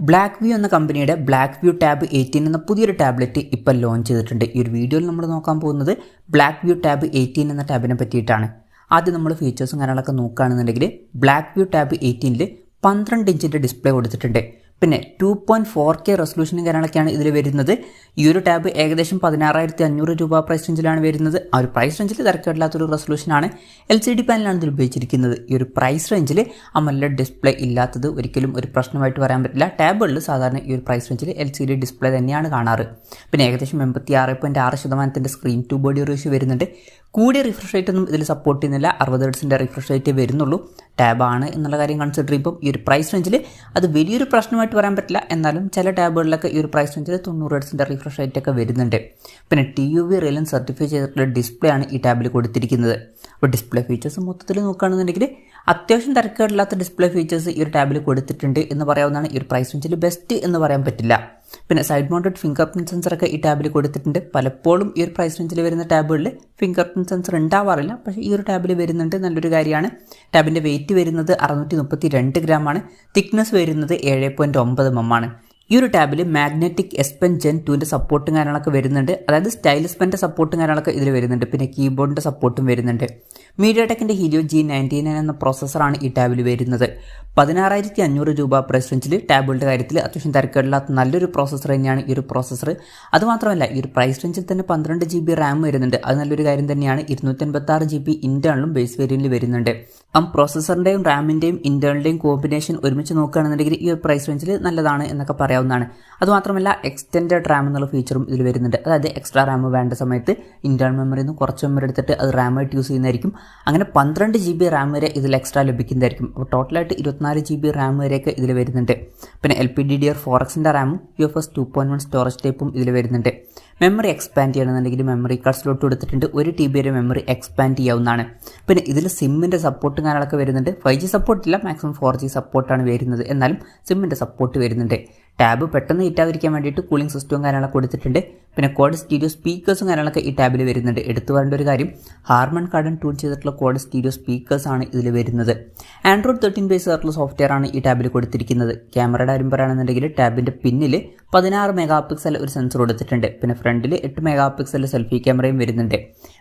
Blackview എന്ന കമ്പനിയുടെ Blackview tab 18 എന്ന പുതിയൊരു ടാബ്ലറ്റ് ഇപ്പോൾ ലോഞ്ച് ചെയ്തിട്ടുണ്ട്. ഈ ഒരു വീഡിയോയിൽ നമ്മൾ നോക്കാൻ പോകുന്നത് Blackview ടാബ് 18 എന്ന ടാബിനെ പറ്റിയിട്ടാണ്. ആദ്യം നമ്മൾ ഫീച്ചേഴ്സും കാര്യങ്ങളൊക്കെ നോക്കുകയാണെന്നുണ്ടെങ്കിൽ Blackview ടാബ് 18ൽ 12 ഇഞ്ചിൻ്റെ ഡിസ്പ്ലേ കൊടുത്തിട്ടുണ്ട്. പിന്നെ 2.4K റെസൊല്യൂഷനും കാര്യങ്ങളൊക്കെയാണ് ഇതിൽ വരുന്നത്. ഈ ഒരു ടാബ് ഏകദേശം 16,500 രൂപ പ്രൈസ് റേഞ്ചിലാണ് വരുന്നത്. ആ ഒരു പ്രൈസ് റേഞ്ചിൽ തിരക്കേടില്ലാത്തൊരു റെസൊല്യൂഷനാണ്. LCD പാനലാണ് ഇതിൽ ഉപയോഗിച്ചിരിക്കുന്നത്. ഈ ഒരു പ്രൈസ് റേഞ്ചിൽ AMOLED ഡിസ്പ്ലേ ഇല്ലാത്തത് ഒരിക്കലും ഒരു പ്രശ്നമായിട്ട് പറയാൻ പറ്റില്ല. ടാബുകളിൽ സാധാരണ ഈ ഒരു പ്രൈസ് റേഞ്ചിൽ LCD ഡിസ്പ്ലേ തന്നെയാണ് കാണാറ്. പിന്നെ ഏകദേശം 86.6% സ്ക്രീൻ ടു ബോഡി റേഷ്യോ വരുന്നുണ്ട്. കൂടിയ റിഫ്രഷ് റേറ്റ് ഒന്നും ഇതിൽ സപ്പോർട്ട് ചെയ്യുന്നില്ല. 60 ഹെർട്സിൻ്റെ റിഫ്രഷ് റേറ്റ് വരുന്നുള്ളൂ. ടാബാണ് എന്നുള്ള കാര്യം കൺസിഡർ ചെയ്യുമ്പോൾ ഈ ഒരു പ്രൈസ് റേഞ്ചിൽ അത് വലിയൊരു പ്രശ്നമായിട്ട് പറയാൻ പറ്റില്ല. എന്നാലും ചില ടാബുകളിലൊക്കെ ഈ ഒരു പ്രൈസ് റേഞ്ചിൽ 90 ഹെർട്സിൻ്റെ റിഫ്രഷ് റേറ്റ് ഒക്കെ വരുന്നുണ്ട്. പിന്നെ TUV റെയിലും സർട്ടിഫൈ ചെയ്തിട്ടുള്ള ഡിസ്പ്ലേ ആണ് ഈ ടാബിൽ കൊടുത്തിരിക്കുന്നത്. അപ്പോൾ ഡിസ്പ്ലേ ഫീച്ചേഴ്സ് മൊത്തത്തിൽ നോക്കുകയാണെന്നുണ്ടെങ്കിൽ അത്യാവശ്യം തിരക്കേടില്ലാത്ത ഡിസ്പ്ലേ ഫീച്ചേഴ്സ് ഈ ഒരു ടാബിൽ കൊടുത്തിട്ടുണ്ട് എന്ന് പറയാവുന്നതാണ്. ഈ ഒരു പ്രൈസ് റേഞ്ചിൽ ബെസ്റ്റ് എന്ന് പറയാൻ പറ്റില്ല. പിന്നെ സൈഡ് മൗണ്ടഡ് ഫിംഗർ പ്രിൻറ്റ് സെൻസറൊക്കെ ഈ ടാബിൽ കൊടുത്തിട്ടുണ്ട്. പലപ്പോഴും ഈ ഒരു പ്രൈസ് റേഞ്ചിൽ വരുന്ന ടാബുകളിൽ ഫിംഗർ പ്രിൻറ്റ് സെൻസർ ഉണ്ടാവാറില്ല, പക്ഷേ ഈ ഒരു ടാബിൽ വരുന്നുണ്ട്. നല്ലൊരു കാര്യമാണ്. ടാബിൻ്റെ വെയിറ്റ് വരുന്നത് 632 ഗ്രാമാണ്. തിക്നെസ് വരുന്നത് 7.9 mm ആണ്. ഈ ഒരു ടാബിൽ മാഗ്നറ്റിക് S Pen Gen 2ൻ്റെ സപ്പോർട്ടും കാര്യങ്ങളൊക്കെ വരുന്നുണ്ട്. അതായത് സ്റ്റൈലസ് പെൻ്റെ സപ്പോർട്ടും കാര്യങ്ങളൊക്കെ ഇതിൽ വരുന്നുണ്ട്. പിന്നെ കീബോർഡിൻ്റെ സപ്പോർട്ടും വരുന്നുണ്ട്. mediatekൻ്റെ helio G99 എന്ന പ്രോസസ്സറാണ് ഈ ടാബിൽ വരുന്നത്. 16,500 രൂപ പ്രൈസ് റേഞ്ചിൽ ടാബുകളുടെ കാര്യത്തിൽ അത്യാവശ്യം തിരക്കേടില്ലാത്ത നല്ലൊരു പ്രോസസ്സർ തന്നെയാണ് ഈ ഒരു പ്രോസസ്സർ. അതുമാത്രമല്ല ഈ ഒരു പ്രൈസ് റേഞ്ചിൽ തന്നെ 12 GB റാം വരുന്നുണ്ട്. അത് നല്ലൊരു കാര്യം തന്നെയാണ്. 256 GB ഇൻറ്റേർണലും ബേസ് വേരിയൻറ്റിൽ വരുന്നുണ്ട്. പ്രോസസ്സറിൻ്റെയും റാമിൻ്റെയും ഇൻറ്റേർണലിൻ്റെയും കോമ്പിനേഷൻ ഒരുമിച്ച് നോക്കുകയാണെന്നുണ്ടെങ്കിൽ ഈ ഒരു പ്രൈസ് റേഞ്ചിൽ നല്ലതാണ് എന്നൊക്കെ പറയാവുന്നതാണ്. അതുമാത്രമല്ല എക്സ്റ്റെൻഡഡ് റാം എന്നുള്ള ഫീച്ചറും ഇതിൽ വരുന്നുണ്ട്. അതായത് എക്സ്ട്രാ റാം വേണ്ട സമയത്ത് ഇൻറ്റേർണൽ മെമ്മറിയിൽ നിന്ന് കുറച്ച് മെമ്മറി എടുത്തിട്ട് അത് റാമായിട്ട് യൂസ് ചെയ്യുന്നതായിരിക്കും. അങ്ങനെ 12 GB റാം വരെ ഇതിൽ എക്സ്ട്രാ ലഭിക്കുന്നതായിരിക്കും. അപ്പോൾ ടോട്ടലായിട്ട് 24 GB റാം വരെയൊക്കെ ഇതിൽ വരുന്നുണ്ട്. പിന്നെ LPDDR4Xൻ്റെ റാമും UFS 2.1 സ്റ്റോറേജ് ടൈപ്പും ഇതിൽ വരുന്നുണ്ട്. മെമ്മറി എക്സ്പാൻഡ് ചെയ്യണമെന്നുണ്ടെങ്കിൽ മെമ്മറി കാർഡ് സ്ലോട്ട് കൊടുത്തിട്ടുണ്ട്. 1 TB വരെ മെമ്മറി എക്സ്പാൻഡ് ചെയ്യാവുന്നതാണ്. പിന്നെ ഇതിൽ സിമ്മിൻ്റെ സപ്പോർട്ടും കാര്യങ്ങളൊക്കെ വരുന്നുണ്ട്. 5G സപ്പോർട്ടില്ല, മാക്സിമം 4G സപ്പോർട്ടാണ് വരുന്നത്. എന്നാലും സിമ്മിൻ്റെ സപ്പോർട്ട് വരുന്നുണ്ട്. ടാബ് പെട്ടെന്ന് ഹീറ്റാതിരിക്കാൻ വേണ്ടിയിട്ട് കൂളിംഗ് സിസ്റ്റവും കാര്യങ്ങളൊക്കെ കൊടുത്തിട്ടുണ്ട്. പിന്നെ ക്വാഡ് സ്റ്റീരിയോ സ്പീക്കേഴ്സും കാര്യങ്ങളൊക്കെ ഈ ടാബിൽ വരുന്നുണ്ട്. എടുത്തു പറയേണ്ട ഒരു കാര്യം, ഹാർമൺ കാർഡൻ ട്യൂൺ ചെയ്തിട്ടുള്ള ക്വാഡ് സ്റ്റീരിയോ സ്പീക്കേഴ്സാണ് ഇതിൽ വരുന്നത്. Android 13 ബേസ് ആയിട്ടുള്ള സോഫ്റ്റ്വെയർ ആണ് ഈ ടാബിൽ കൊടുത്തിരിക്കുന്നത്. ക്യാമറയുടെ കാര്യം പറയുകയാണെന്നുണ്ടെങ്കിൽ ടാബിൻ്റെ പിന്നിൽ 16 MP ഒരു സെൻസർ കൊടുത്തിട്ടുണ്ട്. പിന്നെ ഫ്രണ്ടിൽ 8 MP സെൽഫി ക്യാമറയും വരുന്നുണ്ട്.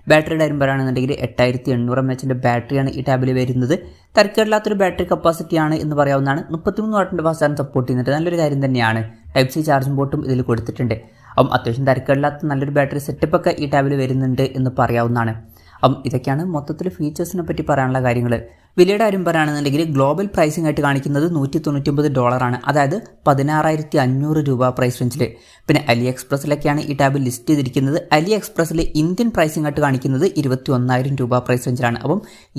ബാറ്ററിയുടെ കാര്യം പറയുകയാണെന്നുണ്ടെങ്കിൽ 8800 mAh ബാറ്ററിയാണ് ഈ ടാബിൽ വരുന്നത്. തിരക്കേടില്ലാത്തൊരു ബാറ്ററി കപ്പാസിറ്റിയാണ് എന്ന് പറയാവുന്നതാണ്. 33 വാട്ടിൻ്റെ ഫാസ്റ്റ് ചാർജ് സപ്പോർട്ട് ചെയ്യുന്നുണ്ട്. നല്ലൊരു കാര്യം തന്നെയാണ്. Type-C ചാർജിംഗ് പോർട്ടും ഇതിൽ കൊടുത്തിട്ടുണ്ട്. അത്യാവശ്യം തിരക്കേടില്ലാത്ത നല്ലൊരു ബാറ്ററി സെറ്റപ്പൊക്കെ ഈ ടാബിൽ വരുന്നുണ്ട് എന്ന് പറയാവുന്നതാണ്. ഇതൊക്കെയാണ് മൊത്തത്തിൽ ഫീച്ചേഴ്സിനെ പറ്റി പറയാനുള്ള കാര്യങ്ങൾ. വിലയുടെ കാര്യം പറയുകയാണെന്നുണ്ടെങ്കിൽ ഗ്ലോബൽ പ്രൈസിംഗ് ആയിട്ട് കാണിക്കുന്നത് $199 ആണ്. അതായത് 16,500 രൂപ പ്രൈസ് റേഞ്ചിൽ. പിന്നെ AliExpressലൊക്കെയാണ് ഈ ടാബ് ലിസ്റ്റ് ചെയ്തിരിക്കുന്നത്. AliExpressൽ ഇന്ത്യൻ പ്രൈസിംഗ് ആയിട്ട് കാണിക്കുന്നത് 21,000 രൂപ പ്രൈസ് റേഞ്ചിലാണ്.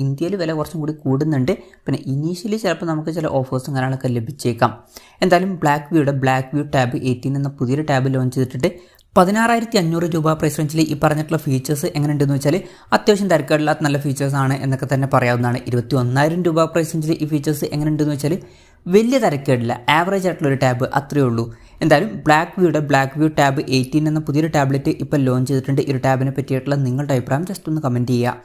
ഇന്ത്യയിൽ വില കുറച്ചും കൂടി കൂടുന്നുണ്ട്. പിന്നെ ഇനീഷ്യലി ചിലപ്പോൾ നമുക്ക് ചില ഓഫേഴ്സും കാര്യങ്ങളൊക്കെ ലഭിച്ചേക്കാം. എന്തായാലും Blackview ടാബ് 18 എന്ന പുതിയൊരു ടാബ് ലോഞ്ച് ചെയ്തിട്ട് 16,500 രൂപ പ്രൈസ് റേഞ്ചിൽ ഈ പറഞ്ഞിട്ടുള്ള ഫീച്ചേഴ്സ് എങ്ങനെയുണ്ടെന്ന് വെച്ചാൽ അത്യാവശ്യം തിരക്കേടില്ലാത്ത നല്ല ഫീച്ചേഴ്സ് ആണ് എന്നൊക്കെ തന്നെ പറയാവുന്നതാണ്. 21,000 രൂപ പ്രൈസ് റേഞ്ചിൽ ഈ ഫീച്ചേഴ്സ് എങ്ങനെയുണ്ടെന്ന് വെച്ചാൽ വലിയ തിരക്കേടില്ല, ആവറേജ് ആയിട്ടുള്ളൊരു ടാബ് അത്രയേ ഉള്ളൂ. എന്തായാലും Blackview ടാബ് 18 എന്ന പുതിയൊരു ടാബ്ലറ്റ് ഇപ്പോൾ ലോഞ്ച് ചെയ്തിട്ടുണ്ട്. ഈ ഒരു ടാബിനെ പറ്റിയിട്ടുള്ള നിങ്ങളുടെ അഭിപ്രായം ജസ്റ്റ് ഒന്ന് കമൻറ്റ് ചെയ്യുക.